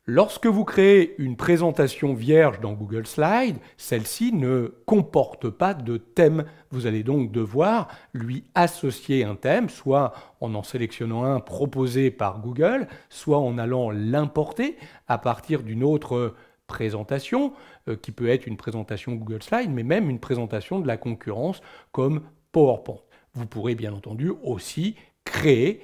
Lorsque vous créez une présentation vierge dans Google Slides, celle-ci ne comporte pas de thème. Vous allez donc devoir lui associer un thème, soit en sélectionnant un proposé par Google, soit en allant l'importer à partir d'une autre présentation, qui peut être une présentation Google Slides, mais même une présentation de la concurrence comme PowerPoint. Vous pourrez bien entendu aussi créer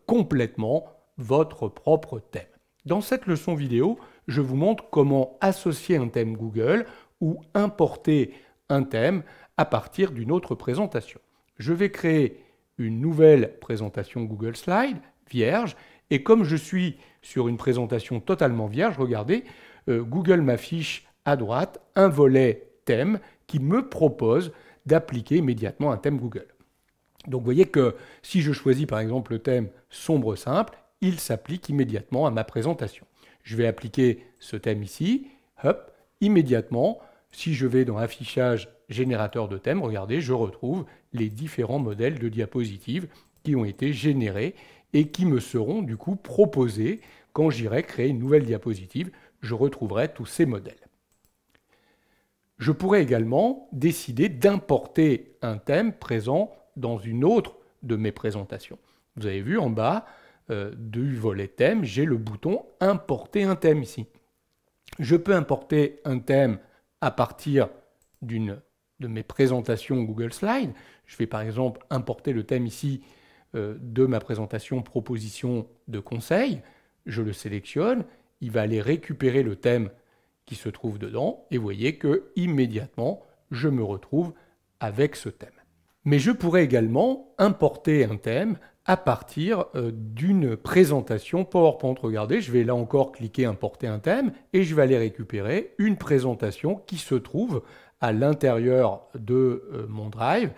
complètement votre propre thème. Dans cette leçon vidéo, je vous montre comment associer un thème Google ou importer un thème à partir d'une autre présentation. Je vais créer une nouvelle présentation Google Slides vierge et comme je suis sur une présentation totalement vierge, regardez, Google m'affiche à droite un volet thème qui me propose d'appliquer immédiatement un thème Google. Donc vous voyez que si je choisis par exemple le thème sombre simple, il s'applique immédiatement à ma présentation. Je vais appliquer ce thème ici, hop, immédiatement, si je vais dans affichage générateur de thème, regardez, je retrouve les différents modèles de diapositives qui ont été générés et qui me seront du coup proposés quand j'irai créer une nouvelle diapositive. Je retrouverai tous ces modèles. Je pourrais également décider d'importer un thème présent dans une autre de mes présentations. Vous avez vu en bas du volet thème, j'ai le bouton importer un thème ici. Je peux importer un thème à partir d'une de mes présentations Google Slides. Je vais par exemple importer le thème ici de ma présentation proposition de conseil. Je le sélectionne, il va aller récupérer le thème qui se trouve dedans et vous voyez que immédiatement je me retrouve avec ce thème. Mais je pourrais également importer un thème à partir d'une présentation PowerPoint. Regardez, je vais là encore cliquer importer un thème et je vais aller récupérer une présentation qui se trouve à l'intérieur de mon drive,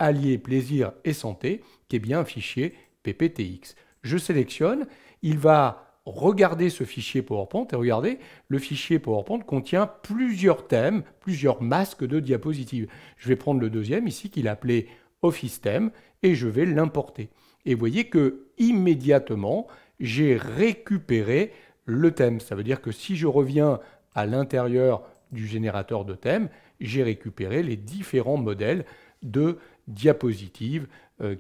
allié plaisir et santé, qui est bien un fichier PPTX. Je sélectionne, il va regarder ce fichier PowerPoint et regardez, le fichier PowerPoint contient plusieurs thèmes, plusieurs masques de diapositives. Je vais prendre le deuxième ici qu'il a appelé Office Theme et je vais l'importer. Et vous voyez que immédiatement, j'ai récupéré le thème. Ça veut dire que si je reviens à l'intérieur du générateur de thèmes, j'ai récupéré les différents modèles de diapositives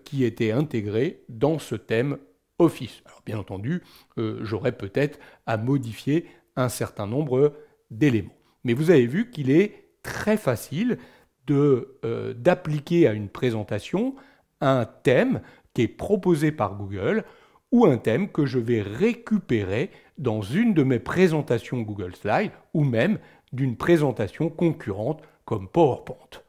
qui étaient intégrés dans ce thème Office. Alors, bien entendu, j'aurais peut-être à modifier un certain nombre d'éléments. Mais vous avez vu qu'il est très facile d'appliquer à une présentation un thème qui est proposé par Google ou un thème que je vais récupérer dans une de mes présentations Google Slides ou même d'une présentation concurrente comme PowerPoint.